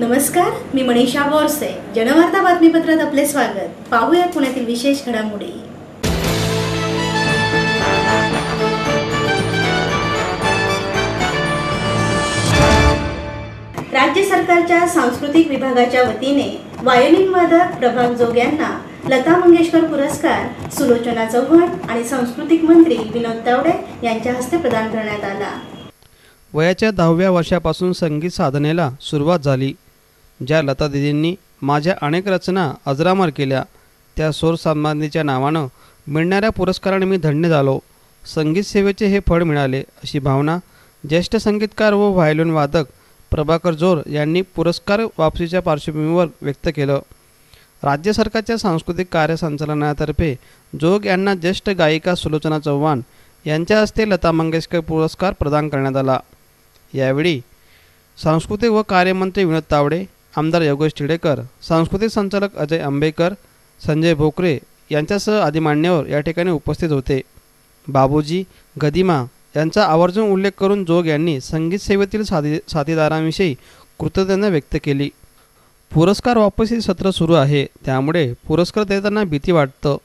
नमस्कार, मी मनीषा बोरसे. जनवार्ता बातमीपत्रात आपले स्वागत. पाहूया पुण्यातील विशेष घडामोडी. राज्य सरकारच्या सांस्कृतिक विभागाच्या वतीने वायोलिन वादक प्रभाग जोग यांना लता मंगेशकर पुरस्कार सुलोचना चव्हाण आणि सांस्कृतिक मंत्री विनोद तावडे यांच्या हस्ते प्रदान करण्यात आला. वयाच्या 10व्या वर्षापासून संगीत साधनेला सुरुवात झाली. ज्या लता दिदींनी माझ्या अनेक रचना अजरामर केल्या, त्या स्वर सन्मानीच्या नावानं मिळणाऱ्या पुरस्काराने मी धन्य झालो. संगीत सेवेचे हे फळ मिळाले, अशी भावना ज्येष्ठ संगीतकार व व्हायोलिन वादक प्रभाकर जोर यांनी पुरस्कार वापसीच्या पार्श्वभूमीवर व्यक्त केलं. राज्य सरकारच्या सांस्कृतिक कार्य संचालनालयातर्फे जोग यांना ज्येष्ठ गायिका सुलोचना चव्हाण यांच्या हस्ते लता मंगेशकर पुरस्कार प्रदान करण्यात आला. यावेळी सांस्कृतिक व कार्यमंत्री विनोद तावडे, आमदार योगेश टिडेकर, सांस्कृतिक संचालक अजय आंबेकर, संजय भोकरे यांच्यासह आदी मान्यवर या ठिकाणी उपस्थित होते. बाबूजी गदिमा यांचा आवर्जून उल्लेख करून जोग यांनी संगीत सेवेतील साथीदारांविषयी कृतज्ञता व्यक्त केली. पुरस्कार वापसी सत्र सुरू आहे, त्यामुळे पुरस्कार देताना भीती वाटतं.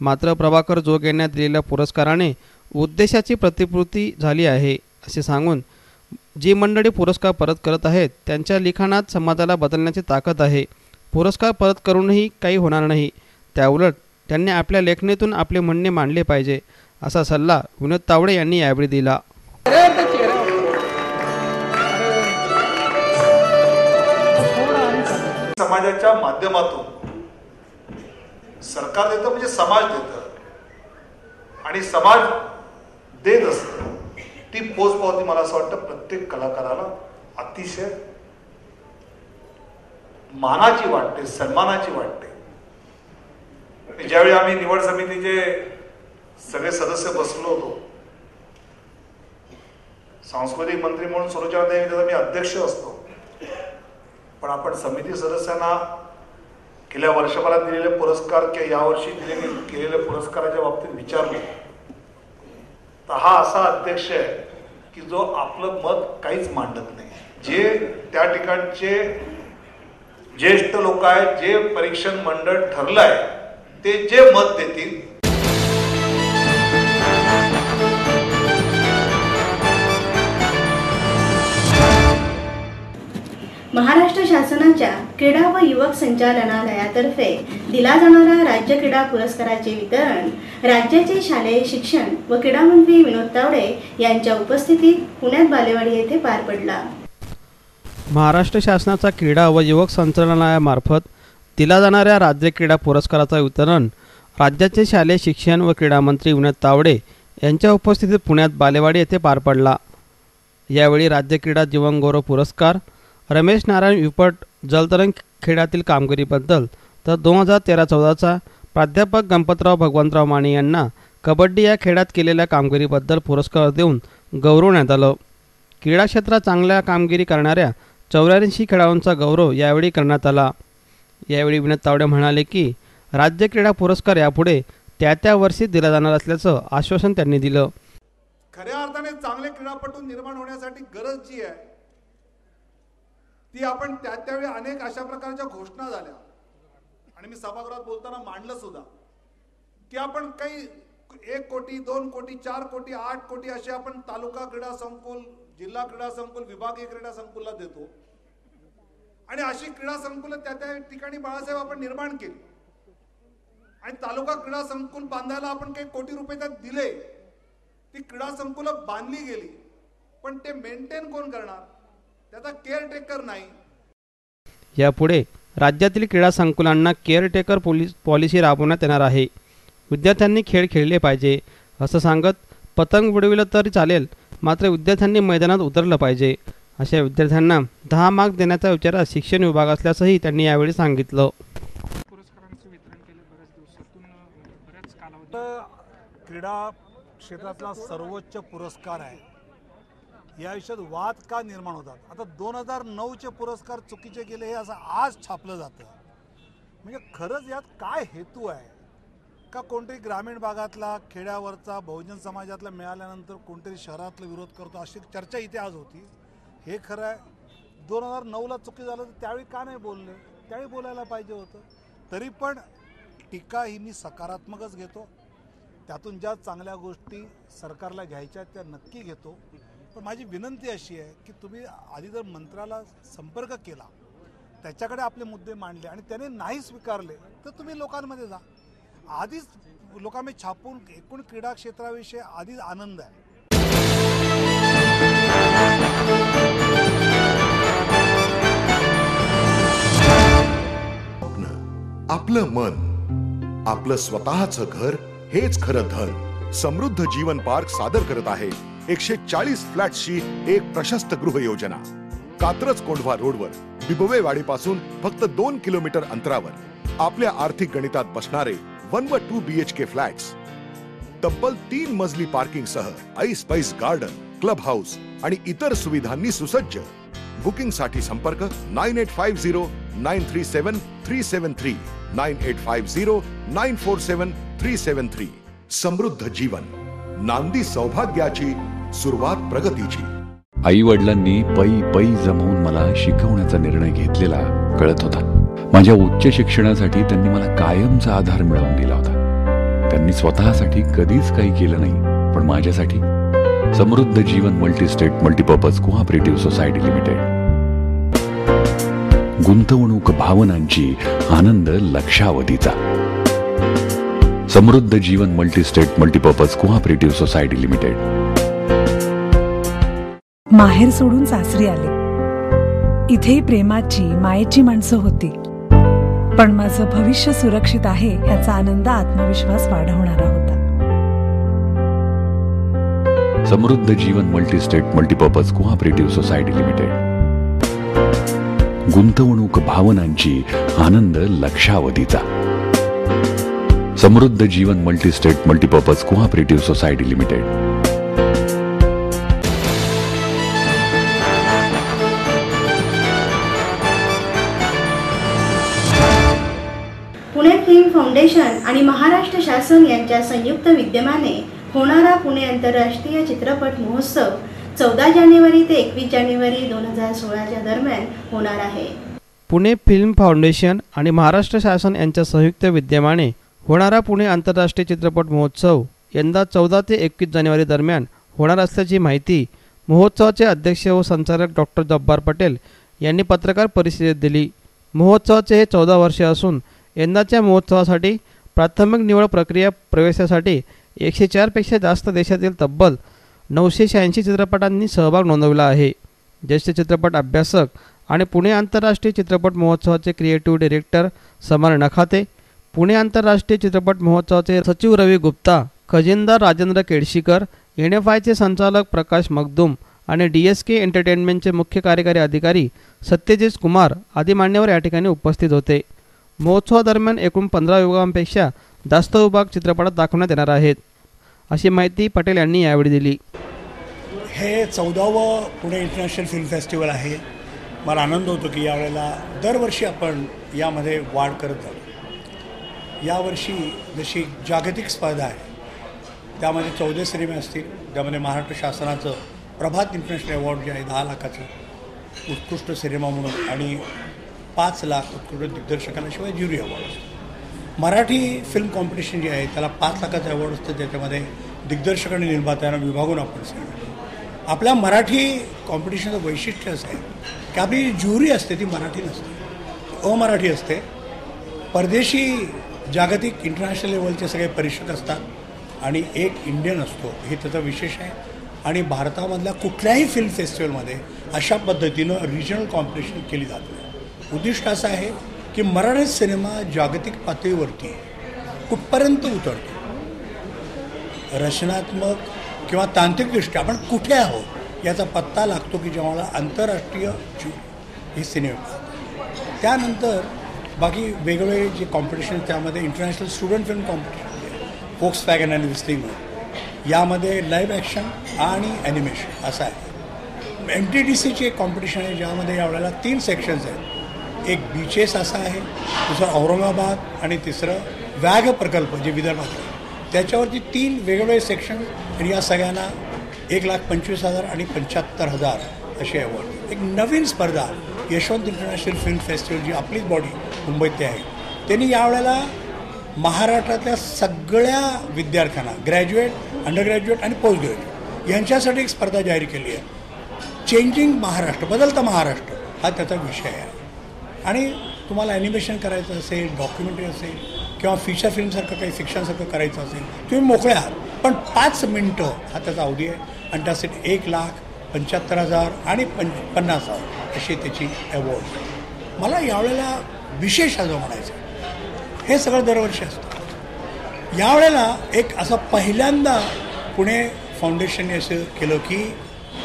मात्र प्रभाकर जोग यांना दिलेल्या पुरस्काराने उद्देशाची प्रतिपूर्ती झाली आहे, असे सांगून जी मंडळी पुरस्कार परत करत आहेत त्यांच्या लिखाणात समाजाला बदलण्याची ताकद आहे. पुरस्कार परत करूनही काही होणार नाही, त्याउलट त्यांनी आपल्या लेखणीतून आपले म्हणणे मांडले पाहिजे, असा सल्ला विनोद तावडे यांनी यावेळी दिला. समाजाच्या माध्यमातून सरकार देतं म्हणजे समाज देतं आणि समाज देत असतं. ती पोचपावती मला असं वाटतं प्रत्येक कलाकाराला अतिशय मानाची वाटते, सन्मानाची वाटते. ज्यावेळी आम्ही निवड समितीचे सगळे सदस्य बसलो होतो, सांस्कृतिक मंत्री म्हणून सुलोचना देवी मी अध्यक्ष असतो, पण आपण समिती सदस्यांना गेल्या वर्षभरात दिलेले पुरस्कार किंवा यावर्षी केलेल्या पुरस्काराच्या बाबतीत विचारले तर हा असा अध्यक्ष आहे की जो आपलं मत काहीच मांडत नाही. जे त्या ठिकाणचे ज्येष्ठ लोक आहेत, जे परीक्षण मंडळ ठरलं आहे, ते जे मत देतील. महाराष्ट्र शासनाच्या क्रीडा व युवक संचालनालयातर्फे दिला जाणारा राज्य क्रीडा पुरस्काराचे वितरण राज्याचे शालेय शिक्षण व क्रीडा मंत्री विनोद तावडे यांच्या उपस्थितीत पुण्यात बालेवाडी येथे पार पडला. महाराष्ट्र शासनाचा क्रीडा व युवक संचालनालयामार्फत दिला जाणाऱ्या राज्य क्रीडा पुरस्काराचं वितरण राज्याचे शालेय शिक्षण व क्रीडा मंत्री विनोद तावडे यांच्या उपस्थितीत पुण्यात बालेवाडी येथे पार पडला. यावेळी राज्य क्रीडा जीवन गौरव पुरस्कार रमेश नारायण विपट जलतरण खेळातील कामगिरीबद्दल तर 2013-14चा प्राध्यापक गणपतराव भगवंतराव माने यांना कबड्डी या खेळात केलेल्या कामगिरीबद्दल पुरस्कार देऊन गौरवण्यात आलं. क्रीडा क्षेत्रात चांगल्या कामगिरी करणाऱ्या 84 खेळाडूंचा गौरव यावेळी करण्यात आला. यावेळी विनोद तावडे म्हणाले की राज्य क्रीडा पुरस्कार यापुढे त्या वर्षी दिला जाणार असल्याचं आश्वासन त्यांनी दिलं. खऱ्या अर्थाने चांगले क्रीडापटू निर्माण होण्यासाठी गरज जी आहे ती आपण त्यावेळी अनेक अशा प्रकारच्या घोषणा झाल्या आणि मी सभागृहात बोलताना मांडलं सुद्धा की आपण काही 1 कोटी 2 कोटी 4 कोटी 8 कोटी असे आपण तालुका क्रीडा संकुल, जिल्हा क्रीडा संकुल, विभागीय क्रीडा संकुलला देतो आणि अशी क्रीडा संकुल त्या ठिकाणी बाळासाहेब आपण निर्माण केली आणि तालुका क्रीडा संकुल बांधायला आपण काही कोटी रुपये त्यात दिले. ती क्रीडा संकुल बांधली गेली, पण ते मेंटेन कोण करणार? त्याचा केअरटेकर नाही. यापुढे राज्यातील क्रीडा संकुलांना केअरटेकर पॉलिसी राबवण्यात येणार आहे. विद्यार्थ्यांनी खेळ खेळले पाहिजे असं सांगत पतंग उडविलं तरी चालेल, मात्र विद्यार्थ्यांनी मैदानात उतरलं पाहिजे. अशा विद्यार्थ्यांना 10 मार्क देण्याचा विचार शिक्षण विभाग असल्याचंही त्यांनी यावेळी सांगितलं. क्रीडा क्षेत्रातला सर्वोच्च पुरस्कार आहे, या विषयात वाद का निर्माण होतात? आता 2009चे पुरस्कार चुकीचे गेले हे असं आज छापलं जातं. म्हणजे खरंच यात काय हेतू आहे का? कोणतरी ग्रामीण भागातला, खेड्यावरचा, बहुजन समाजातला मिळाल्यानंतर कोणतरी शहरातला विरोध करतो, अशी चर्चा इथे आज होती. हे खरं आहे. 2009ला चुकी झालं तर त्यावेळी का नाही बोलले? त्यावेळी बोलायला पाहिजे होतं. तरी पण टीका ही मी सकारात्मकच घेतो. त्यातून ज्या चांगल्या गोष्टी सरकारला घ्यायच्या त्या नक्की घेतो. पण माझी विनंती अशी आहे की तुम्ही आधी जर मंत्र्याला संपर्क केला, त्याच्याकडे आपले मुद्दे मांडले आणि त्याने नाही स्वीकारले तर तुम्ही लोकांमध्ये जा. आधीच लोकांनी छापून एकूण क्रीडा क्षेत्राविषयी आधीच आनंद आहे. आपलं मन, आपलं स्वतःचं घर हेच खरं धन. समृद्ध जीवन पार्क सादर करत आहे 140 फ्लॅट्सची एक प्रशस्त गृह योजना. कात्रज कोंढवा रोडवर बिबवेवाडी पासून फक्त 2 किलोमीटर अंतरावर आपल्या आर्थिक गणितात बसणारे 1 व 2 BHK फ्लॅट्स. तब्बल 3 मजली पार्किंग सह ऐस पैस गार्डन, क्लब हाऊस आणि इतर सुविधांनी सुसज्ज. बुकिंग साठी संपर्क 9850937373 9850947373. समृद्ध जीवन, नांदी सौभाग्याची, सुरुवात प्रगतीची. आई वडिलांनी पै पै जमवून मला शिकवण्याचा निर्णय घेतलेला कळत होता. माझ्या उच्च शिक्षणासाठी त्यांनी मला कायमचा आधार मिळवून दिला होता. त्यांनी स्वतःसाठी कधीच काही केलं नाही, पण माझ्यासाठी Samruddha Jeevan multistate multipurpose cooperative society limited. गुंतवणूक भावनांची, आनंद लक्षावधीचा. Samruddha Jeevan multistate multipurpose cooperative society limited. माहेर सोडून सासरी आले. इथेही प्रेमाची, मायेची माणसं होती. पण माझं भविष्य सुरक्षित आहे याचा आनंद, आत्मविश्वास वाढवणारा होता. Samruddha Jeevan multistate multipurpose cooperative society limited. गुंतवणूक भावनांची, आनंद लक्षावधीचा. Samruddha Jeevan multistate multipurpose cooperative society limited. Pune film foundation आणि महाराष्ट्र शासन यांच्या संयुक्त विद्यमाने होणारा पुणे आंतरराष्ट्रीय चित्रपट महोत्सव 14 जानेवारी ते 21 जानेवारी 2016 दरम्यान होणार आहे. पुणे फिल्म फाउंडेशन आणि महाराष्ट्र शासन यांच्या संयुक्त विद्यमाने होणारा पुणे आंतरराष्ट्रीय चित्रपट महोत्सव यंदा 14 ते 21 जानेवारी दरम्यान होणार असल्याची माहिती महोत्सवाचे अध्यक्ष व संचालक डॉक्टर जब्बार पटेल यांनी पत्रकार परिषदेत दिली. महोत्सवाचे हे 14 वर्षे असून यंदाच्या महोत्सवासाठी प्राथमिक निवड प्रक्रिया प्रवेशासाठी 104 पेक्षा जास्त देशातील तब्बल 986 चित्रपटांनी सहभाग नोंदवला आहे. ज्येष्ठ चित्रपट अभ्यासक आणि पुणे आंतरराष्ट्रीय चित्रपट महोत्सवाचे क्रिएटिव्ह डायरेक्टर समर नखाते, पुणे आंतरराष्ट्रीय चित्रपट महोत्सवाचे सचिव रवी गुप्ता, खजिनदार राजेंद्र केळशीकर, NFIचे संचालक प्रकाश मगदूम आणि DSK एंटरटेनमेंटचे मुख्य कार्यकारी अधिकारी सत्यजित कुमार आदी मान्यवर या ठिकाणी उपस्थित होते. महोत्सवादरम्यान एकूण 15 विभागांपेक्षा जास्त विभाग चित्रपटात दाखवण्यात येणार आहेत, अशी माहिती पटेल यांनी यावेळी दिली. हे 14वं पुणे इंटरनॅशनल फिल्म फेस्टिवल आहे. मला आनंद होतो की यावेळेला दरवर्षी आपण यामध्ये वाढ करत आहोत. यावर्षी जशी जागतिक स्पर्धा आहे त्यामध्ये 14 सिनेमे असतील. त्यामध्ये महाराष्ट्र शासनाचं प्रभात इंटरनॅशनल अवॉर्ड जे आहे 10 लाखाचं उत्कृष्ट सिनेमा म्हणून आणि 5 लाख उत्कृष्ट दिग्दर्शकांना शिवाय ज्युरी अवॉर्ड असतो. मराठी फिल्म कॉम्पिटिशन जे आहे त्याला 5 लाखाचं अवॉर्ड असतं, त्याच्यामध्ये दिग्दर्शक आणि निर्मात्यांना विभागून आपण सिनेमा. आपल्या मराठी कॉम्पिटिशनचं वैशिष्ट्य असं आहे की आपली ज्युरी असते ती मराठी नसते, अमराठी असते. परदेशी जागतिक इंटरनॅशनल लेवलचे सगळे परीक्षक असतात आणि एक इंडियन असतो, हे त्याचा विशेष आहे. आणि भारतामधल्या कुठल्याही फिल्म फेस्टिवलमध्ये अशा पद्धतीनं रिजनल कॉम्पिटिशन केली जाते. उद्दिष्ट असं आहे की मराठी सिनेमा जागतिक पातळीवरती कुठपर्यंत उतरतो, रचनात्मक किंवा तांत्रिकदृष्ट्या आपण कुठे आहोत याचा पत्ता लागतो की जेव्हा आंतरराष्ट्रीय हे सिनेमे पाहतो. त्यानंतर बाकी वेगवेगळे जे कॉम्पिटिशन त्यामध्ये international student film competition, Volkswagen आणि विस्लिंग, यामध्ये लाईव्ह ॲक्शन आणि ॲनिमेशन असं आहे. MTDCची एक कॉम्पिटिशन आहे ज्यामध्ये यावेळेला 3 सेक्शन्स आहेत. एक बीचेस असा आहे, दुसरं औरंगाबाद आणि तिसरं व्याघ्र प्रकल्प जे विदर्भात आहे त्याच्यावरती 3 वेगवेगळे सेक्शन आणि या सगळ्यांना 1,25,000 आणि 75,000 असे अवॉर्ड. एक नवीन स्पर्धा यशवंत इंटरनॅशनल फिल्म फेस्टिवल जी आपलीच बॉडी मुंबईत आहे, त्यांनी यावेळेला महाराष्ट्रातल्या सगळ्या विद्यार्थ्यांना ग्रॅज्युएट, अंडर ग्रॅज्युएट आणि पोस्ट ग्रॅज्युएट यांच्यासाठी एक स्पर्धा जाहीर केली आहे. चेंजिंग महाराष्ट्र, बदलता महाराष्ट्र हा त्याचा विषय आहे. आणि तुम्हाला ॲनिमेशन करायचं असेल, डॉक्युमेंटरी असेल किंवा फीचर फिल्मसारखं काही फिक्शनसारखं करायचं असेल, तुम्ही मोकळे आहात. पण 5 मिनटं हा त्याचा अवधी आहे आणि त्यासाठी 1,75,000 आणि 50,000 अशी त्याची अवॉर्ड. मला यावेळेला विशेष असं म्हणायचं, हे सगळं दरवर्षी असतं. यावेळेला एक असं पहिल्यांदा पुणे फाउंडेशनने असं केलं की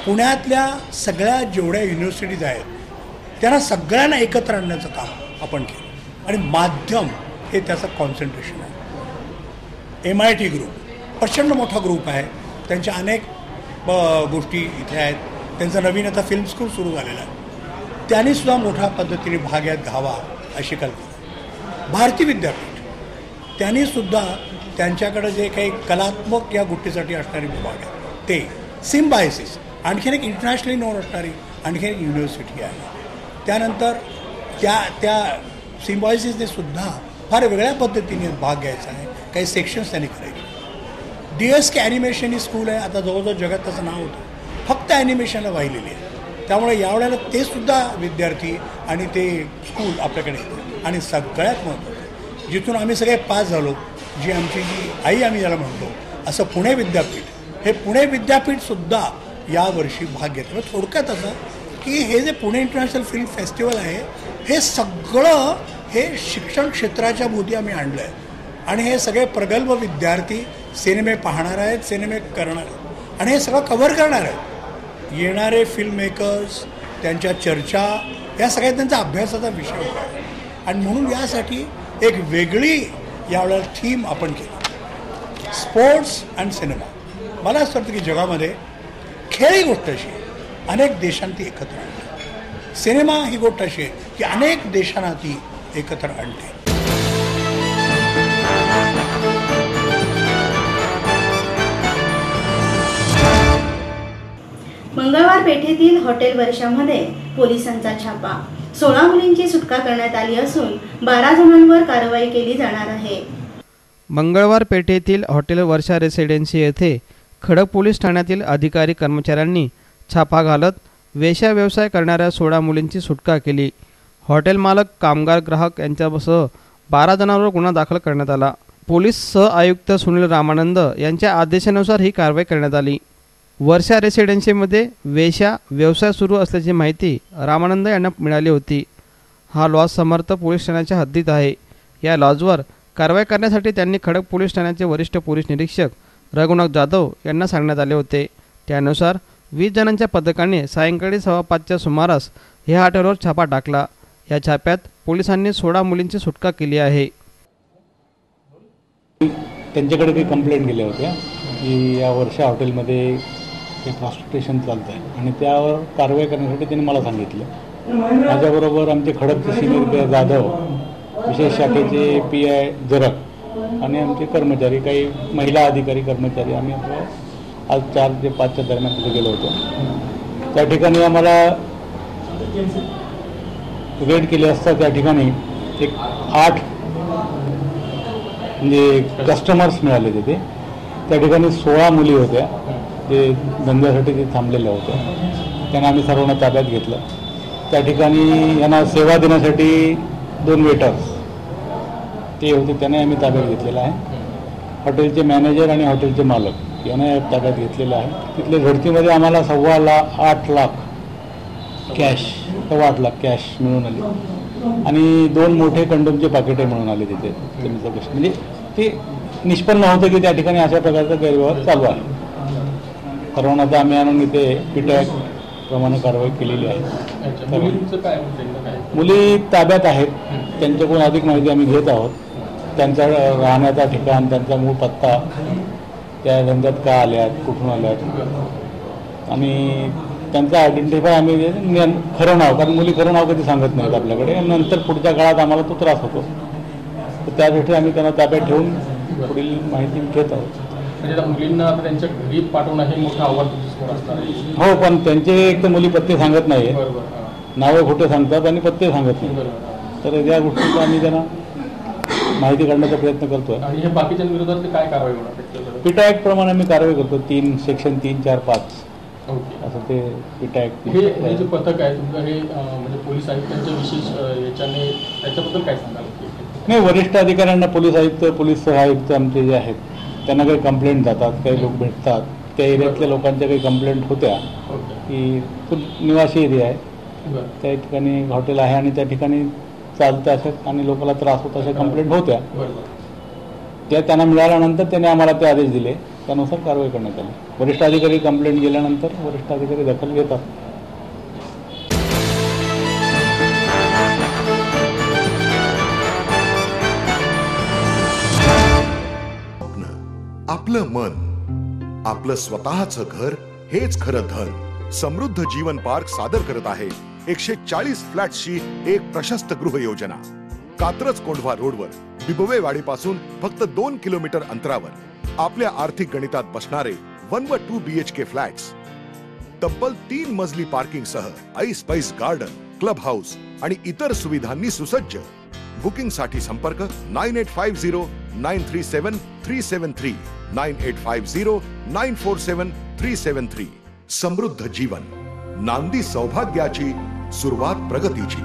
पुण्यातल्या सगळ्या जेवढ्या युनिव्हर्सिटीज आहेत त्यांना सगळ्यांना एकत्र आणण्याचं काम आपण केलं आणि माध्यम हे त्याचं कॉन्सन्ट्रेशन आहे. MIT ग्रुप प्रचंड मोठा ग्रुप आहे, त्यांच्या अनेक गोष्टी इथे आहेत. त्यांचं नवीन आता फिल्म स्कूल सुरू झालेलं आहे, त्यांनीसुद्धा मोठ्या पद्धतीने भाग घ्यावा अशी कल्पना. भारती विद्यापीठ त्यांनीसुद्धा त्यांच्याकडे जे काही कलात्मक या गोष्टीसाठी असणारी विभाग आहे ते. सिम्बायसिस आणखीन एक इंटरनॅशनली नोन असणारी आणखीन एक युनिव्हर्सिटी आहे. त्यानंतर त्या सिम्बायसिसने सुद्धा फार वेगळ्या पद्धतीने भाग घ्यायचा आहे, काही सेक्शन्स त्यांनी करायचे. DSK ॲनिमेशन ही स्कूल आहे, आता जवळजवळ जगात त्याचं नाव होतं, फक्त ॲनिमेशनला वाहिलेली आहे. त्यामुळे यावेळेला ते सुद्धा विद्यार्थी आणि ते स्कूल आपल्याकडे येतं. आणि सगळ्यात महत्त्वाचं, जिथून आम्ही सगळे पास झालो, जी आमची जी आई आम्ही ज्याला म्हणतो, असं पुणे विद्यापीठ, हे पुणे विद्यापीठसुद्धा यावर्षी भाग घेतं. थोडक्यात असं की हे जे पुणे इंटरनॅशनल फिल्म फेस्टिवल आहे, हे सगळं हे शिक्षण क्षेत्राच्या भोवती आम्ही आणलं आहे. आणि हे सगळे प्रगल्भ विद्यार्थी सिनेमे पाहणार आहेत, सिनेमे करणार आहेत आणि हे सगळं कव्हर करणार आहेत. येणारे फिल्म मेकर्स, त्यांच्या चर्चा, या सगळ्या त्यांचा अभ्यासाचा विषय होता आहे. आणि म्हणून यासाठी एक वेगळी यावेळेला थीम आपण केली, स्पोर्ट्स अँड सिनेमा. मला असं वाटतं की जगामध्ये खेळ ही गोष्ट अशी आहे, अनेक देशांना ती एकत्र आणते. सिनेमा ही गोष्ट अशी आहे की अनेक देशांना ती एकत्र आणते. मंगळवार पेठेतील हॉटेल वर्षामध्ये पोलिसांचा छापा. 16 मुलींची सुटका करण्यात आली असून 12 जणांवर कारवाई केली जाणार आहे. मंगळवार पेठेतील हॉटेल वर्षा रेसिडेन्सी येथे खडक पोलीस ठाण्यातील अधिकारी कर्मचाऱ्यांनी छापा घालत वेश्या व्यवसाय करणाऱ्या 16 मुलींची सुटका केली. हॉटेल मालक, कामगार, ग्राहक यांच्यासह 12 जणांवर गुन्हा दाखल करण्यात आला. पोलीस सहआयुक्त सुनील रामानंद यांच्या आदेशानुसार ही कारवाई करण्यात आली. वर्षा रेसिडेन्सीमध्ये वेश्या व्यवसाय सुरू असल्याची माहिती रामानंद यांना मिळाली होती. हा लॉज समर्थ पोलीस ठाण्याच्या हद्दीत आहे. या लॉजवर कारवाई करण्यासाठी त्यांनी खडक पोलीस ठाण्याचे वरिष्ठ पोलीस निरीक्षक रघुनाथ जाधव यांना सांगण्यात आले होते. त्यानुसार 20 जणांच्या पथकाने सायंकाळी 5:15च्या सुमारास ह्या हॉटेलवर छापा टाकला. या छाप्यात पोलिसांनी 16 मुलींची सुटका केली आहे. त्यांच्याकडे काही कंप्लेंट केल्या होत्या की या वर्षा हॉटेलमध्ये हे प्रॉस्टिट्यूशन चालतं आहे आणि त्यावर कारवाई करण्यासाठी त्यांनी मला सांगितलं. माझ्याबरोबर आमचे खडकचे सिनियर जाधव, विशेष शाखेचे PI जरक आणि आमचे कर्मचारी, काही महिला अधिकारी कर्मचारी, आम्ही आज 4 ते 5च्या दरम्यान तिथे गेलो होतो. त्या ठिकाणी आम्हाला रेड केले असता त्या ठिकाणी एक 8 म्हणजे कस्टमर्स मिळाले तिथे. त्या ठिकाणी 16 मुली होत्या, ते धंद्यासाठी ते थांबलेल्या होत्या. त्यांना आम्ही सर्वांना ताब्यात घेतलं. त्या ठिकाणी यांना सेवा देण्यासाठी 2 वेटर्स ते होते, त्यांना आम्ही ताब्यात घेतलेलं आहे. हॉटेलचे मॅनेजर आणि हॉटेलचे मालक यांना ताब्यात घेतलेलं आहे. तिथल्या झडतीमध्ये आम्हाला 8 लाख कॅश, 8 लाख कॅश मिळून आले आणि 2 मोठे कंडोमचे पाकिटे मिळून आले तिथे. म्हणजे ते निष्पन्न होतं की त्या ठिकाणी अशा प्रकारचा गैरव्यवहार चालू आहे. कारण आता आम्ही आणून इथे PTAC प्रमाणे कारवाई केलेली आहे. मुली ताब्यात आहेत, त्यांच्याकडून अधिक माहिती आम्ही घेत आहोत. त्यांचा राहण्याचा ठिकाण, त्यांचा मूळ पत्ता, त्या धंद्यात का आल्यात, कुठून आल्यात आणि त्यांचा आयडेंटिफाय आम्ही खरं नाव, कारण मुली खरं नाव कधी सांगत नाहीत आपल्याकडे. नंतर पुढच्या काळात आम्हाला तो त्रास होतो, तर त्यासाठी आम्ही त्यांना ताब्यात ठेवून पुढील माहिती घेत आहोत. म्हणजे मुलींना त्यांच्या घरी पाठवणं हे मोठं आव्हान असणार आहे. हो, पण त्यांचे एक तर मुली पत्ते सांगत नाही नावं खोटे सांगतात आणि पत्ते सांगत नाही. तर या गोष्टीचा आम्ही त्यांना माहिती काढण्याचा प्रयत्न करतोय. आणि हे बाकीच्या विरोधात काय कारवाई होणार? पिटा ऍक्ट प्रमाणे आम्ही कारवाई करतो. 3 सेक्शन 3, 4, 5 असं ते पिटा ऍक्ट. हे जे पथक आहे तुमचं हे म्हणजे पोलीस आयुक्तांच्या विशेष याच्याने त्याच्याबद्दल काय सांगाल? नाही, वरिष्ठ अधिकाऱ्यांना पोलीस आयुक्त, पोलीस सहायुक्त आमचे जे आहेत त्यांना काही कंप्लेंट जातात, काही लोक भेटतात. त्या एरियातल्या लोकांच्या काही कंप्लेंट होत्या की तो निवासी एरिया आहे, त्या ठिकाणी हॉटेल आहे आणि त्या ठिकाणी चालतं अशा आणि लोकांना त्रास होता अशा कंप्लेंट होत्या. त्या त्यांना मिळाल्यानंतर त्याने आम्हाला ते आदेश दिले, त्यानुसार कारवाई करण्यात आली. वरिष्ठ अधिकारी कंप्लेंट गेल्यानंतर वरिष्ठ अधिकारी दखल घेतात. आपलं मन, आपलं स्वतःचं घर हेच खरं धन. समृद्ध जीवन पार्क सादर करत आहे 140 फ्लॅट्सची एक प्रशस्त गृह योजना. कात्रज कोंढवा रोडवर बिबवे वाडीपासून फक्त 2 किलोमीटर अंतरावर आपल्या आर्थिक गणितात बसणारे 1 व 2 BHK फ्लॅट्स. तब्बल 3 मजली पार्किंग सह ऐस पैस गार्डन, क्लब हाऊस आणि इतर सुविधांनी सुसज्ज. बुकिंग साठी संपर्क 9850937373 9850947373. समृद्ध जीवन, नांदी सौभाग्याची, सुरुवात प्रगतीची.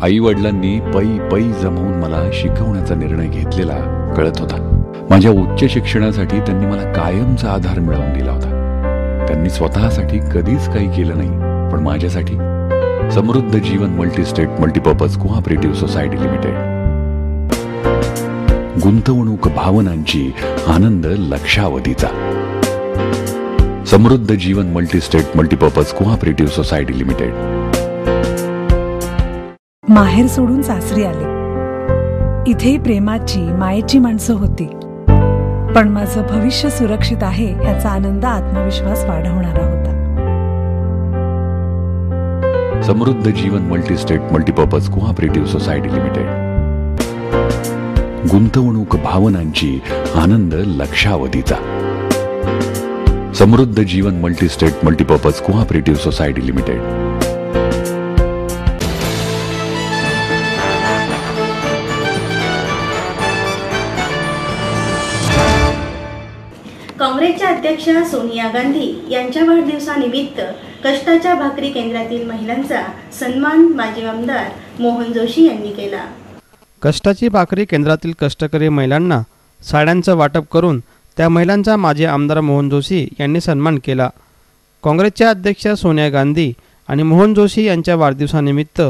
आई वडिलांनी पै पै जमवून मला शिकवण्याचा निर्णय घेतलेला कळत होता. माझ्या उच्च शिक्षणासाठी त्यांनी मला कायमचा आधार मिळवून दिला होता. त्यांनी स्वतःसाठी कधीच काही केलं नाही, पण माझ्यासाठी Samruddha Jeevan multistate multipurpose cooperative society limited. गुंतवणूक भावनांची, आनंद लक्षावधीचा. Samruddha Jeevan multistate multipurpose cooperative society limited. माहेर सोडून सासरी आले. इथे प्रेमाची, मायेची माणसं होती, पण माझं भविष्य सुरक्षित आहे याचा आनंद, आत्मविश्वास वाढवणारा होता. Samruddha Jeevan multistate multipurpose cooperative society limited. गुंतवणूक भावनांची, आनंद लक्षावधीचा. Samruddha Jeevan multistate multipurpose cooperative society limited. काँग्रेसच्या अध्यक्षा सोनिया गांधी यांच्या वाढदिवसानिमित्त कष्टाच्या भाकरी केंद्रातील महिलांचा सन्मान माजी आमदार मोहन जोशी यांनी केला. कष्टाची भाकरी केंद्रातील कष्टकरी महिलांना साड्यांचं वाटप करून त्या महिलांचा माजी आमदार मोहन जोशी यांनी सन्मान केला. काँग्रेसच्या अध्यक्षा सोनिया गांधी आणि मोहन जोशी यांच्या वाढदिवसानिमित्त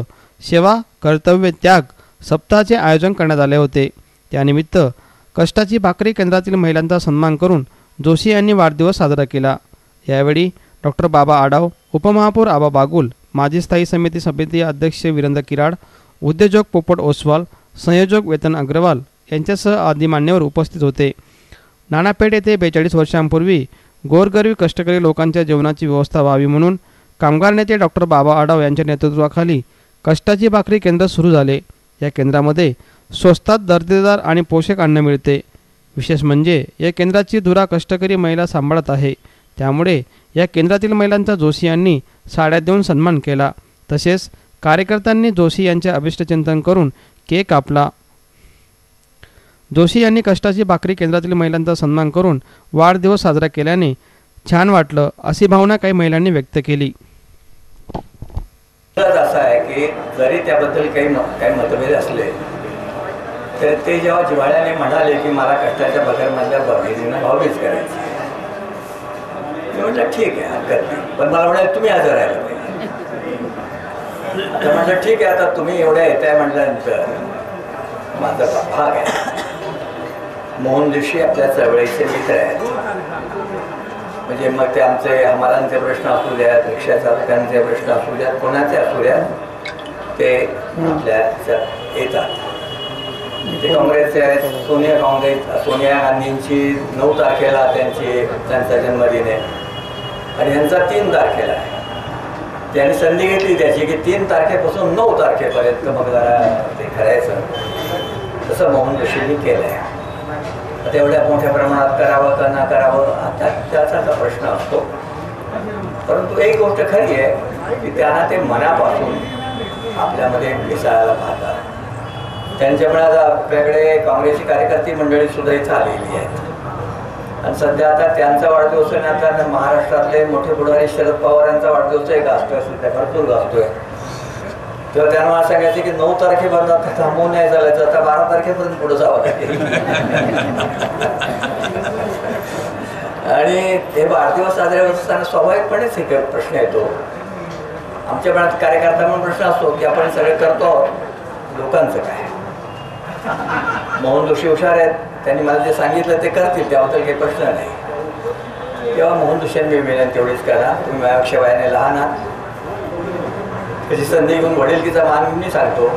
सेवा कर्तव्य त्याग सप्ताहाचे आयोजन करण्यात आले होते. त्यानिमित्त कष्टाची भाकरी केंद्रातील महिलांचा सन्मान करून जोशी यांनी वाढदिवस साजरा केला. यावेळी डॉक्टर बाबा आडाव, उपमहापौर आबा बागुल, माजी स्थायी समिती अध्यक्ष वीरेंद्र किराड, उद्योजक पोपट ओसवाल, संयोजक वेतन अग्रवाल यांच्यासह आदी मान्यवर उपस्थित होते. नाणापेठ येथे 42 वर्षांपूर्वी गोरगरीब कष्टकरी लोकांच्या जेवणाची व्यवस्था व्हावी म्हणून कामगार नेते डॉक्टर बाबा आडाव यांच्या नेतृत्वाखाली कष्टाची भाकरी केंद्र सुरू झाले. या केंद्रामध्ये स्वस्तात दर्जेदार आणि पोषक अन्न मिळते. विशेष म्हणजे या केंद्राची धुरा कष्टकरी महिला सांभाळत आहे. त्यामुळे या केंद्रातील महिलांचा जोशी यांनी साड्या देऊन सन्मान केला. तसेच कार्यकर्त्यांनी जोशी यांचे अभिष्टचिंतन करून केक कापला. जोशी यांनी कष्टाची भाकरी केंद्रातील महिलांचा सन्मान करून वाढदिवस साजरा केल्याने छान वाटलं, अशी भावना काही महिलांनी व्यक्त केली. असं आहे की जरी त्याबद्दल काही मतभेद असले तर ते जेव्हा जिव्हाळ्याने म्हणाले की मला कष्टाच्या भाकरीमधल्या भगिनींना भाऊबीज करायची, मी म्हटलं ठीक आहे, हरकत नाही, पण मला म्हणाले तुम्ही हजर राहायला पाहिजे. तर म्हटलं ठीक आहे, आता तुम्ही एवढ्या येताय म्हटल्यानंतर माझा भाग आहे. मोहन जोशी आपल्या चळवळीचे मित्र आहेत. म्हणजे मग ते आमचे हमालांचे प्रश्न असू द्यात, रिक्षा चालकांचे प्रश्न असू द्यात, कोणाचे असू द्यात, ते आपल्या येतात. ते काँग्रेसचे आहेत. सोनिया गांधींची 9 तारखेला त्यांचा जन्मदिन आहे आणि यांचा 3 तारखेला आहे. त्यांनी संधी घेतली त्याची की 3 तारखेपासून 9 तारखेपर्यंत मग जरा ते करायचं. तसं मोहन जोशींनी केलं आहे. आता एवढ्या मोठ्या प्रमाणात करावं का न करावं आता त्याचा प्रश्न असतो. परंतु एक गोष्ट खरी आहे की त्यांना ते मनापासून आपल्यामध्ये मिसळायला पाहतात. त्यांच्यामुळे आता आपल्याकडे काँग्रेसची कार्यकर्ती मंडळी सुद्धा इथं आलेली आहेत. आणि सध्या आता त्यांचा वाढदिवस आहे, आता महाराष्ट्रातले मोठे पुढारी शरद पवार यांचा वाढदिवस आहे, गाजतोय सध्या, भरपूर गाजतोय. तेव्हा त्यांना मला सांगायचं की 9 तारखेपर्यंत थांबवून नाही चालायचं, आता 12 तारखेपर्यंत पुढे जावं लागेल. आणि ते वाढदिवस साजरे होत असताना स्वाभाविकपणेच एक प्रश्न येतो. आमच्या मनात कार्यकर्ता म्हणून प्रश्न असतो की आपण सगळं करतो, लोकांचं काय. मोहन जोशी हुशार आहेत, त्यांनी मला जे सांगितलं ते करतील, त्याबद्दल काही प्रश्न नाही. तेव्हा मोहन जोशींनी मी विनंती तेवढीच करा, तुम्ही माझ्यापेक्षा वयाने लहान आहात, त्याची संधी घेऊन वडीलकीचा मान मी सांगतो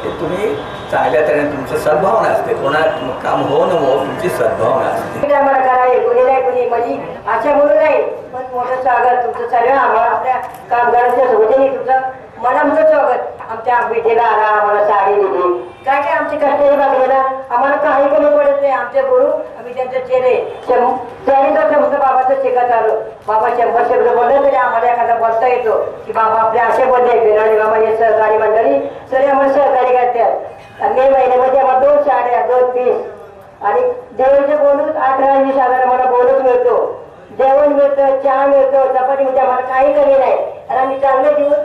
की तुम्ही चांगल्या तऱ्हेने तुमची सद्भावना असते, कोणा काम हो न हो तुमची सद्भावना असते. आम्हाला करावे कुणी नाही कुणी म्हणजे अशा म्हणून नाही, पण मोठं स्वागत तुमचं सर्व आम्हाला आपल्या कामगारांच्या सोबतीने तुमचं मनामचं स्वागत. आमच्या भेटीला आला, आम्हाला साडी दिली, काय काय आमची कष्टाची बाजू ना, आम्हाला काही कमी पडत नाही. आमचे गुरु आम्ही त्यांचे चेहरे 40 वर्ष बाबाचं शिकत आलो. बाबा 100 शब्द बोलले तरी आम्हाला एखादा बोलता येतो की बाबा आपले असे बोलले बिराणी बाबा हे सहकारी मंडळी सगळे आम्हाला सहकारी करतात. मे महिन्यामध्ये आम्हाला 2 साड्या 2 पीस आणि जेवणचे बोनस 18-20 मला बोनस मिळतो, जेवण मिळतं, चहा मिळतो, चपाती म्हणजे आम्हाला काही कमी नाही. आणि आम्ही चांगलं दिवस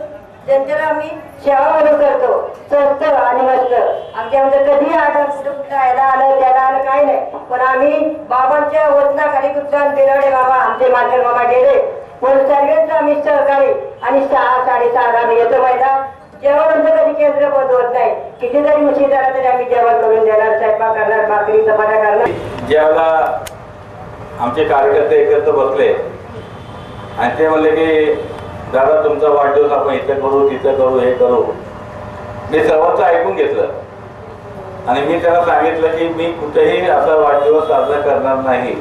जनतेला आम्ही सेवा म्हणून करतो, स्वस्त आणि मस्त. आमच्यामध्ये कधी आलं कुठं यायला आलं त्याला आलं काही नाही, पण आम्ही बाबांच्या वचनाखाली कुठं बिराडे बाबा आमचे मार्केट बाबा गेले पण सर्वांचं आम्ही सहकारी आणि 6-6:30 आम्ही येतो. महिला जेवण आमचं कधी केंद्र बंद होत नाही, कितीतरी उशीर झाला तरी आम्ही जेवण करून देणार, स्वयंपाक करणार, भाकरी चपात्या करणार. ज्यावेळेला आमचे कार्यकर्ते एकत्र बसले आणि ते म्हणले की दादा तुमचा वाढदिवस आपण इथं करू तिथं करू हे करू, मी सर्वांचं ऐकून घेतलं आणि मी त्यांना सांगितलं की मी कुठेही असा वाढदिवस साजरा करणार नाही.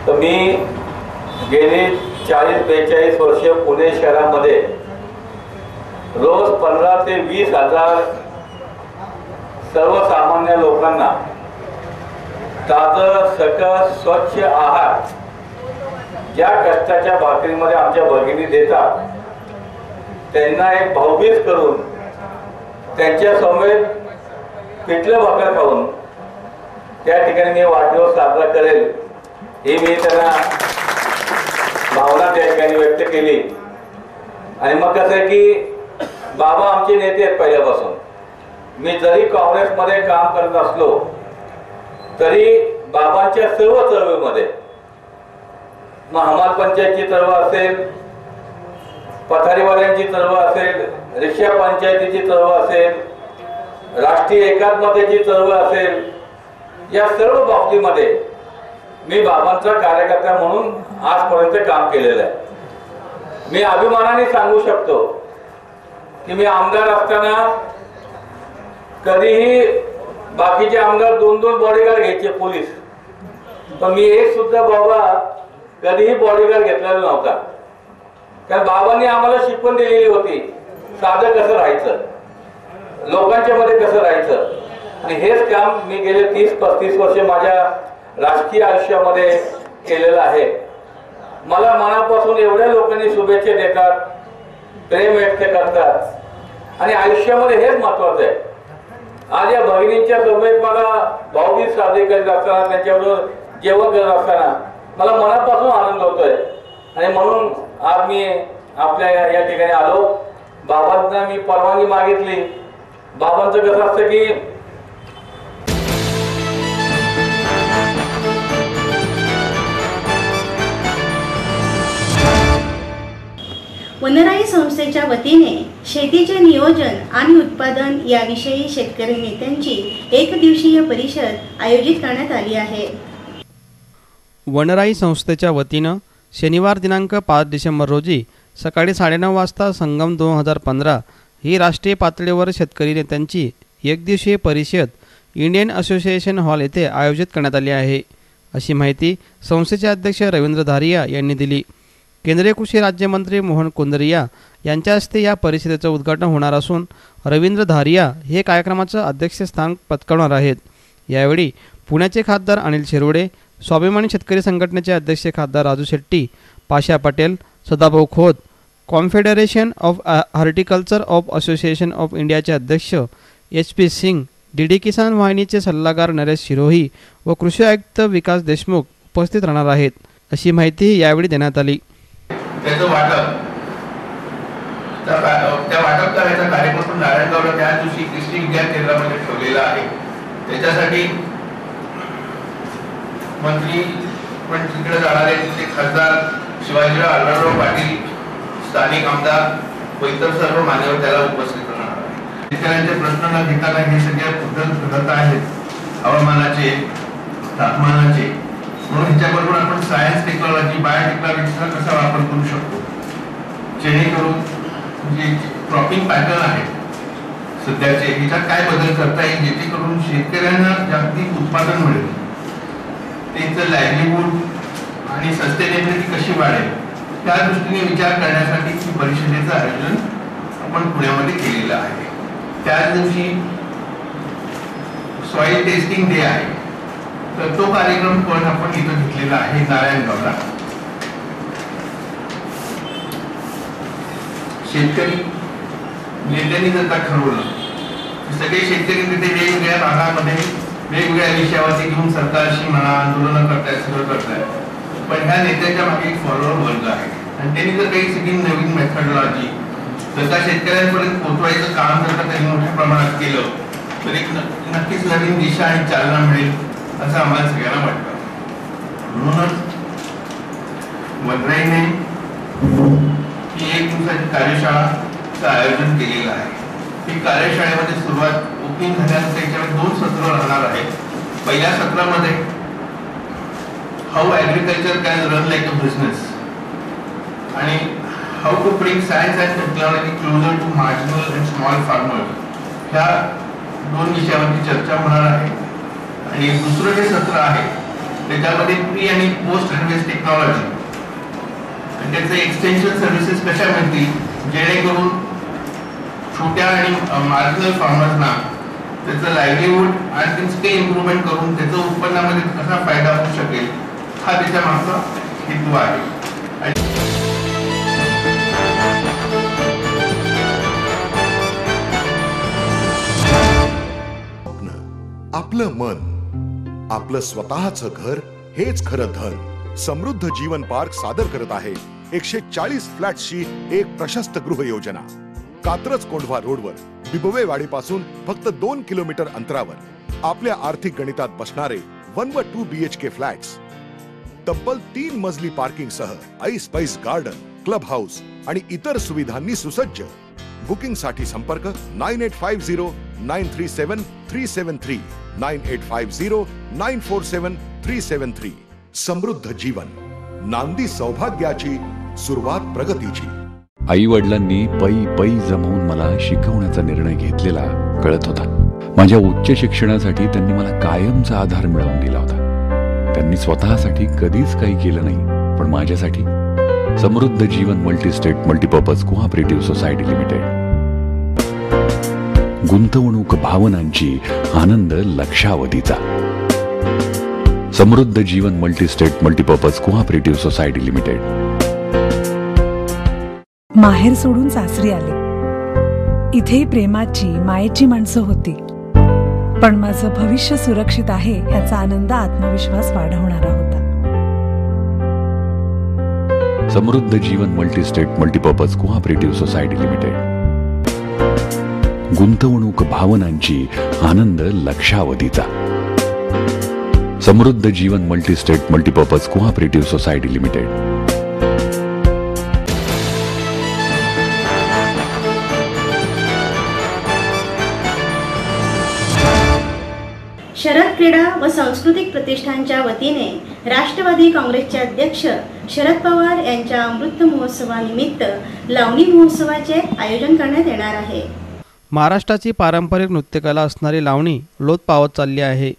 तर मी गेली 40-42 वर्ष पुणे शहरामध्ये रोज 15,000 ते 20,000 सर्वसामान्य लोकांना ताजं सकस स्वच्छ आहार ज्या कष्टाच्या भाकरीमध्ये आमच्या भगिनी देतात त्यांना एक भाऊबीज करून त्यांच्या समेत पिठलं भाकर खाऊन त्या ठिकाणी मी वाढदिवस साजरा करेल ही मी त्यांना भावना त्या ठिकाणी व्यक्त केली. आणि मग कसं आहे की बाबा आमचे नेते आहेत पहिल्यापासून. मी जरी काँग्रेसमध्ये काम करत असलो तरी बाबांच्या सर्व चळवळीमध्ये हमाल पंचायतची चळवळ असेल, पथारीवाल्यांची चळवळ असेल, रिक्षा पंचायतीची चळवळ असेल, राष्ट्रीय एकात्मतेची चळवळ असेल, या सर्व बाबतीमध्ये मी बाबांचा कार्यकर्ता म्हणून आजपर्यंत काम केलेलं आहे. मी अभिमानाने सांगू शकतो की मी आमदार असताना कधीही बाकीचे आमदार 2-2 बॉडीगार्ड घ्यायचे पोलीस, पण मी एक सुद्धा बाबा कधीही बॉडीगार्ड घेतलेला नव्हता. कारण बाबांनी आम्हाला शिकवण दिलेली होती साधं कसं राहायचं, लोकांच्या मध्ये कसं राहायचं. आणि हेच काम मी गेले 30-35 वर्ष माझ्या राजकीय आयुष्यामध्ये केलेलं आहे. मला मनापासून एवढ्या लोकांनी शुभेच्छा देतात, प्रेम व्यक्त करतात आणि आयुष्यामध्ये हेच महत्वाचं आहे. आज या भगिनींच्या सोबत मला भाऊबीज साजरी करीत असताना त्यांच्याबरोबर जेवण करत असताना मला मनापासून आनंद होतोय. आणि म्हणून आज मी आपल्या या ठिकाणी आलो. बाबांना मी परवानगी मागितली. बाबांचं कसं असतं की वनराई संस्थेच्या वतीने शेतीचे नियोजन आणि उत्पादन याविषयी शेतकरी नेत्यांची एकदिवसीय परिषद आयोजित करण्यात आली आहे. वनराई संस्थेच्या वतीनं शनिवार दिनांक 5 डिसेंबर रोजी सकाळी 9:30 वाजता संगम 2015 ही राष्ट्रीय पातळीवर शेतकरी नेत्यांची एकदिवसीय परिषद इंडियन असोसिएशन हॉल येथे आयोजित करण्यात आली आहे, अशी माहिती संस्थेचे अध्यक्ष रवींद्र धारिया यांनी दिली. केंद्रीय कृषी राज्यमंत्री मोहन कुंदरिया यांच्या हस्ते या परिषदेचं उद्घाटन होणार असून रवींद्र धारिया हे कार्यक्रमाचं अध्यक्षस्थान पत्करणार आहेत. यावेळी पुण्याचे खासदार अनिल शिरोडे, स्वाभिमानी शेतकरी संघटनेचे अध्यक्ष खासदार Raju Shetty, Pasha Patel, Sadabhau Khot, confederation of horticulture of association of इंडियाचे अध्यक्ष HP सिंग, DD किसान वाहिनीचे सल्लागार नरेश शिरोही व कृषी आयुक्त विकास देशमुख उपस्थित राहणार आहेत, अशी माहिती यावेळी देण्यात आली. त्याचं वाटप त्या वाटप करायचा कार्यक्रम नारायणगावला त्या दिवशी कृषी विज्ञान केंद्रामध्ये ठेवलेला आहे. त्याच्यासाठी मंत्री पण तिकडे जाणारे तिथे खासदार शिवाजीराव आढळराव पाटील, स्थानिक आमदार व इतर सर्व मान्यवर त्याला उपस्थित राहणार आहेत. शेतकऱ्यांचे प्रश्न न घेताना हे सगळे बदल घडत आहेत हवामानाचे, तापमानाचे. म्हणून ह्याच्याबरोबर आपण सायन्स टेक्नॉलॉजी, बायोटेक्नॉलॉजीचा कसा वापर करू शकतो, जेणेकरून जे क्रॉपिंग पॅटर्न आहे सध्याचे ह्याच्यात काय बदल करता येईल, जेणेकरून शेतकऱ्यांना जागतिक उत्पादन मिळेल, त्यांचं लाईव्हलीहूड आणि सस्टेनेबिलिटी कशी वाढेल, त्या दृष्टीने विचार करण्यासाठी ही परिषदेचं आयोजन आपण पुण्यामध्ये केलेलं आहे. त्याच दिवशी सॉइल टेस्टिंग डे आहे, तर तो कार्यक्रम पण आपण इथं घेतलेला आहे नारायणगावला. शेतकरी नेत्यांनी जर का ठरवलं, सगळे शेतकरी तिथे वेगवेगळ्या भागामध्ये वेगवेगळ्या विषयावरती घेऊन सरकारशी म्हणा आंदोलनं करतायत, सगळं करतायत, पण ह्या नेत्यांच्या मागे एक फॉलोअर वर्ग आहे आणि त्यांनी जर काही सगळी नवीन मेथडॉलॉजी जर का शेतकऱ्यांपर्यंत पोहोचवायचं काम जर का त्यांनी मोठ्या प्रमाणात केलं तर एक नक्कीच नवीन दिशा आणि चालना मिळेल असं आम्हाला सगळ्यांना वाटतं. म्हणूनच वनराईने ही एक दिवसाची कार्यशाळाचं आयोजन केलेलं आहे. ही कार्यशाळेमध्ये सुरुवात ओपनिंग झाल्यानंतर त्याच्यावर 2 सत्र राहणार आहेत. पहिल्या सत्रामध्ये how agriculture can run like a business आणि how to bring science and technology closer to marginal and small farmers, ह्या 2 विषयावरती चर्चा होणार आहे. आणि दुसरं जे सत्र आहे त्याच्यामध्ये प्री आणि पोस्ट हार्वेस्ट टेक्नॉलॉजी आणि त्याचे एक्सटेन्शन सर्व्हिसेस कशा मिळतील, जेणेकरून छोट्या आणि मार्जिनल फार्मर्सना त्याचं लाईव्हलीहूड आणि ते इम्प्रूव्हमेंट करून त्याचं उत्पन्नामध्ये कसा फायदा होऊ शकेल, हा त्याच्या मागचा हेतू आहे. आपलं मन, आपलं स्वतःचं घर हेच खरं धन. समृद्ध जीवन पार्क सादर करत आहे 140 फ्लॅट्सची एक प्रशस्त गृह योजना. कात्रज कोंढवा रोडवर बिबवेवाडीपासून फक्त 2 किलोमीटर अंतरावर आपल्या आर्थिक गणितात बसणारे 1 व 2 BHK फ्लॅट्स. तब्बल 3 मजली पार्किंग सह ऐस-पैस गार्डन, क्लब हाऊस आणि इतर सुविधांनी सुसज्ज. बुकिंग साठी संपर्क 9850937373 9850947373. समृद्ध जीवन, नांदी सौभाग्याची, सुरुवात प्रगतीची. आई वडिलांनी पै पै जमवून मला शिकवण्याचा निर्णय घेतलेला कळत होता. माझ्या उच्च शिक्षणासाठी त्यांनी मला कायमचा आधार मिळवून दिला होता. त्यांनी स्वतःसाठी कधीच काही केलं नाही, पण माझ्यासाठी Samruddha Jeevan multistate multipurpose cooperative society limited. गुंतवणूक भावनांची, आनंद लक्षावधीचा. Samruddha Jeevan multistate multipurpose cooperative society limited. माहेर सोडून सासरी आले. इथे प्रेमाची, मायेची माणसं होती, पण माझं भविष्य सुरक्षित आहे याचा आनंद, आत्मविश्वास वाढवणारा होता. Samruddha Jeevan multistate multipurpose cooperative society limited. गुंतवणूक भावनांची, आनंद लक्षावधीचा. Samruddha Jeevan multistate multipurpose cooperative society limited. Sharad क्रीडा व सांस्कृतिक प्रतिष्ठानच्या वतीने राष्ट्रवादी काँग्रेसचे अध्यक्ष शरद पवार यांच्या अमृत महोत्सवानिमित्त लावणी महोत्सवाचे आयोजन करण्यात येणार आहे. महाराष्ट्राची पारंपरिक नृत्यकला असणारी लावणी लोप पावत चालली आहे.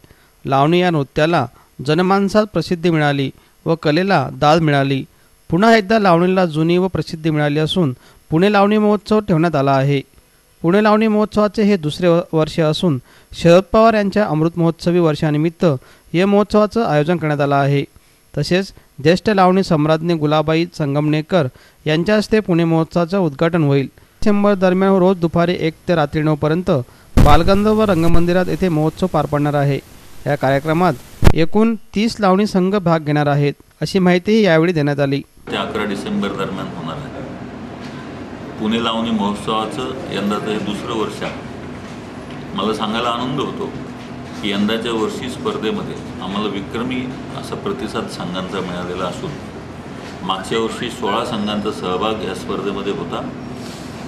लावणी या नृत्याला जनमानसात प्रसिद्धी मिळाली व कलेला दाद मिळाली. पुन्हा एकदा लावणीला जुनी व प्रसिद्धी मिळाली असून पुणे लावणी महोत्सव ठेवण्यात आला आहे. पुणे लावणी महोत्सवाचे हे 2रे वर्ष असून शरद पवार यांच्या अमृत महोत्सवी वर्षानिमित्त या महोत्सवाचं आयोजन करण्यात आलं आहे. तसेच ज्येष्ठ लावणी सम्राज्ञी गुलाबाई संगमनेकर यांच्या हस्ते पुणे महोत्सवाचं उद्घाटन होईल. डिसेंबर दरम्यान रोज दुपारी 1 ते रात्री 9 पर्यंत बालगंधर्व रंगमंदिरात येथे महोत्सव पार पडणार आहे. या कार्यक्रमात एकूण 30 लावणी संघ भाग घेणार आहेत, अशी माहितीही यावेळी देण्यात आली. 11 डिसेंबर दरम्यान होणार आहे. पुणे लावणी महोत्सवाचं यंदाचं हे दुसरं वर्ष आहे. मला सांगायला आनंद होतो की यंदाच्या वर्षी स्पर्धेमध्ये आम्हाला विक्रमी असा प्रतिसाद संघांचा मिळालेला असून मागच्या वर्षी 16 संघांचा सहभाग या स्पर्धेमध्ये होता.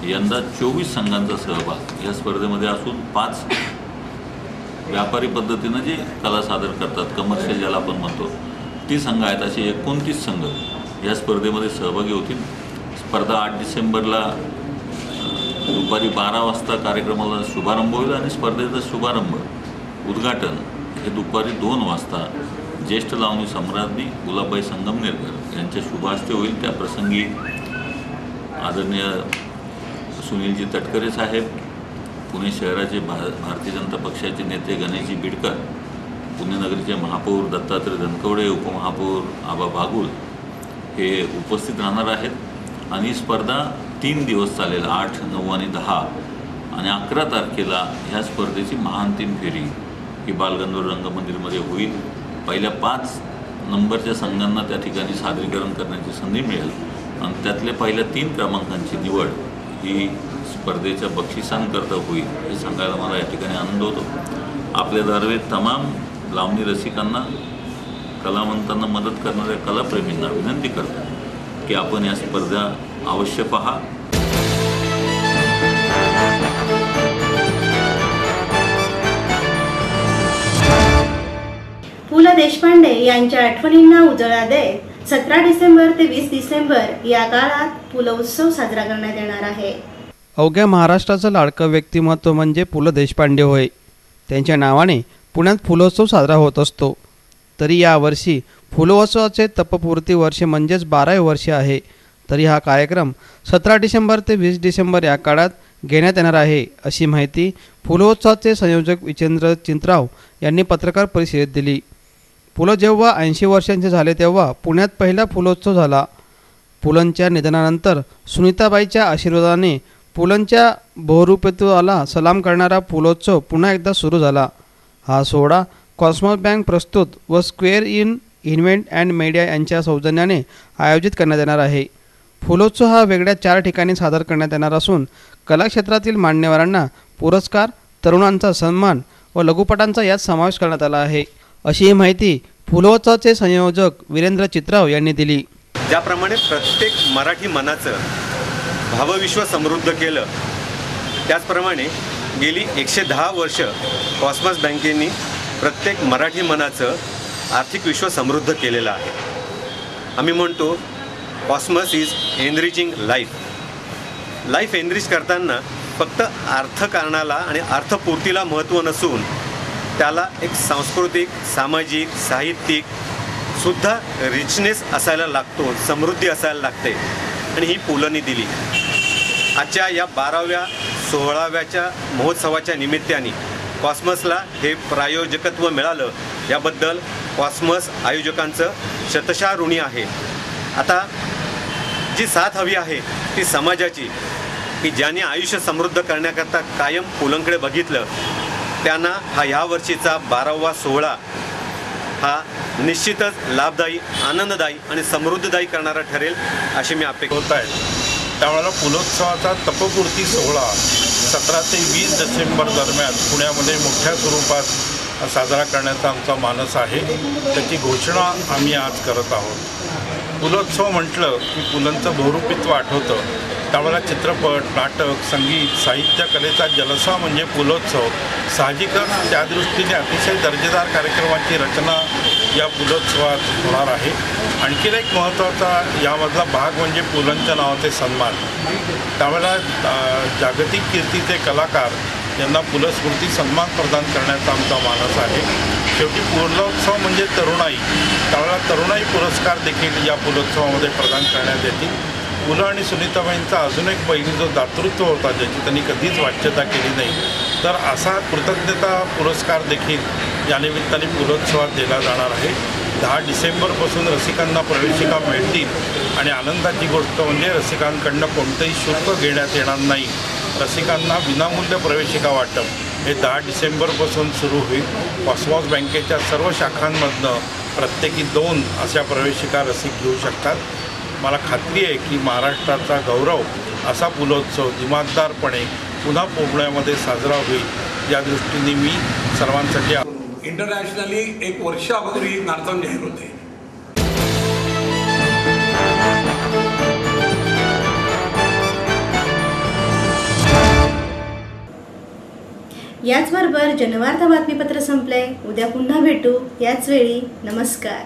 यंदा 24 संघांचा सहभाग या स्पर्धेमध्ये असून 5 व्यापारी पद्धतीनं जे कला सादर करतात, कमर्शियल ज्याला आपण म्हणतो, ती संघ आहेत. असे 29 संघ या स्पर्धेमध्ये सहभागी होतील. स्पर्धा 8 डिसेंबरला दुपारी 12 वाजता कार्यक्रमाला शुभारंभ होईल आणि स्पर्धेचा शुभारंभ उद्घाटन हे दुपारी 2 वाजता ज्येष्ठ लावणी सम्राज्ञी गुलाबाई संगमनेरकर यांच्या शुभ हस्ते होईल. त्या प्रसंगी आदरणीय सुनीलजी तटकरे साहेब, पुणे शहराचे भारतीय जनता पक्षाचे नेते गणेशजी बिडकर, पुणे नगरीचे महापौर दत्तात्रय धनकवडे, उपमहापौर आबा बागुल हे उपस्थित राहणार आहेत. आणि ही स्पर्धा 3 दिवस चालेल, 8, 9 आणि 10 आणि 11 तारखेला ह्या स्पर्धेची महाअंतिम फेरी ही बालगंधर्व रंगमंदिरमध्ये होईल. पहिल्या 5 नंबरच्या संघांना त्या ठिकाणी सादरीकरण करण्याची संधी मिळेल आणि त्यातल्या पहिल्या 3 क्रमांकांची निवड ही स्पर्धेच्या बक्षिसांकरता होईल, हे सांगायला मला या ठिकाणी आनंद होतो. आपल्या दारवे तमाम लावणी रसिकांना, कलावंतांना मदत करणाऱ्या कलाप्रेमींना विनंती करतो की आपण या स्पर्धा अवश्य पहा. पु ल देशपांडे यांच्या आठवणींना उजाळा देत 17 डिसेंबर ते 20 डिसेंबर या काळात पु ल उत्सव साजरा करण्यात येणार आहे. अवघ्या महाराष्ट्राचं लाडकं व्यक्तिमत्व म्हणजे पु ल देशपांडे होय. त्यांच्या नावाने पुण्यात फुलोत्सव साजरा होत असतो. तरी यावर्षी फुलोत्सवाचे तपपूर्ती वर्ष म्हणजेच 12वे वर्ष आहे. तरी हा कार्यक्रम 17 डिसेंबर ते 20 डिसेंबर या काळात घेण्यात येणार आहे, अशी माहिती फुलोत्सवाचे संयोजक विचेंद्र चिंतराव यांनी पत्रकार परिषदेत दिली. पुलं जेव्हा 80 वर्षांचे झाले तेव्हा पुण्यात पहिला फुलोत्सव झाला. पुलंच्या निधनानंतर सुनीताबाईच्या आशीर्वादाने पुलंच्या बहुरूपत्वाला सलाम करणारा फुलोत्सव पुन्हा एकदा सुरू झाला. हा सोहळा कॉस्मॉस बँक प्रस्तुत व square in event and media यांच्या सौजन्याने आयोजित करण्यात येणार आहे. फुलोत्सव हा वेगळ्या 4 ठिकाणी सादर करण्यात येणार असून कला क्षेत्रातील मान्यवरांना पुरस्कार, तरुणांचा सन्मान व लघुपटांचा यात समावेश करण्यात आला आहे, अशी माहिती फुलोत्सवाचे संयोजक वीरेंद्र चित्राव यांनी दिली. ज्याप्रमाणे प्रत्येक मराठी मनाचं भावविश्व समृद्ध केलं, त्याचप्रमाणे गेली 110 वर्ष कॉस्मॉस बँकेने प्रत्येक मराठी मनाचं आर्थिक विश्व समृद्ध केलेलं आहे. आम्ही म्हणतो Cosmos is enriching life. Life enrich करताना फक्त अर्थकारणाला आणि अर्थपूर्तीला महत्त्व नसून त्याला एक सांस्कृतिक, सामाजिक, साहित्यिक सुद्धा रिचनेस असायला लागतो, समृद्धी असायला लागते आणि ही पुलंनी दिली. आजच्या या 12व्या 16व्याच्या महोत्सवाच्या निमित्ताने कॉस्मॉसला हे प्रायोजकत्व मिळालं, याबद्दल कॉस्मॉस आयोजकांचं शतशः ऋणी आहे. आता जी साथ हवी आहे ती समाजाची, की ज्यांनी आयुष्य समृद्ध करण्याकरता कायम पुलंकडे बघितलं, त्यांना हा ह्या वर्षीचा 12वा सोहळा हा निश्चितच लाभदायी, आनंददायी आणि समृद्धदायी करणारा ठरेल अशी मी अपेक्षा होत आहे. त्यावेळेला फुलोत्सवाचा तपपूर्ती सोहळा 17 ते 20 डिसेंबर दरम्यान पुण्यामध्ये मोठ्या स्वरूपात साजरा करण्याचा आमचा मानस आहे. त्याची घोषणा आम्ही आज करत आहोत. फुलोत्सव म्हटलं की पुलंचं बहुरूपित्व आठवतं. त्यावेळेला चित्रपट, नाटक, संगीत, साहित्य कलेचा जलसा म्हणजे फुलोत्सव. साहजिकच त्या दृष्टीने अतिशय दर्जेदार कार्यक्रमाची रचना या फुलोत्सवात होणार आहे. आणखीन एक महत्त्वाचा यामधला भाग म्हणजे पुलंच्या नावाचे सन्मान. त्यावेळेला जागतिक कीर्तीचे कलाकार यांना पुलस्मृती सन्मान प्रदान करण्याचा आमचा मानस आहे. शेवटी फुलोत्सव म्हणजे तरुणाई. त्यावेळेला तरुणाई पुरस्कार देखील या फुलोत्सवामध्ये प्रदान करण्यात येतील. पुलं आणि सुनीताबाईंचा अजून एक पैलू जो दातृत्व होता, ज्याची त्यांनी कधीच वाच्यता केली नाही, तर असा कृतज्ञता पुरस्कार देखील या निमित्ताने फुलोत्सवात दिला जाणार आहे. 10 डिसेंबरपासून रसिकांना प्रवेशिका मिळतील आणि आनंदाची गोष्ट म्हणजे रसिकांकडनं कोणतंही शुल्क घेण्यात येणार नाही. रसिकांना विनामूल्य प्रवेशिका वाटप हे 10 डिसेंबरपासून सुरू होईल. कॉस्मॉस बँकेच्या सर्व शाखांमधनं प्रत्येकी 2 अशा प्रवेशिका रसिक घेऊ शकतात. मला खात्री आहे की महाराष्ट्राचा गौरव असा पुलोत्सव दिमागदारपणे पुन्हा पुण्यामध्ये साजरा होईल या दृष्टीने मी सर्वांसाठी इंटरनॅशनली 1 वर्ष अगोदर ही मॅरेथॉन जाहीर होते. याचबरोबर जनवार्ता बातमीपत्र संपले. उद्या पुन्हा भेटू याच वेळी. नमस्कार.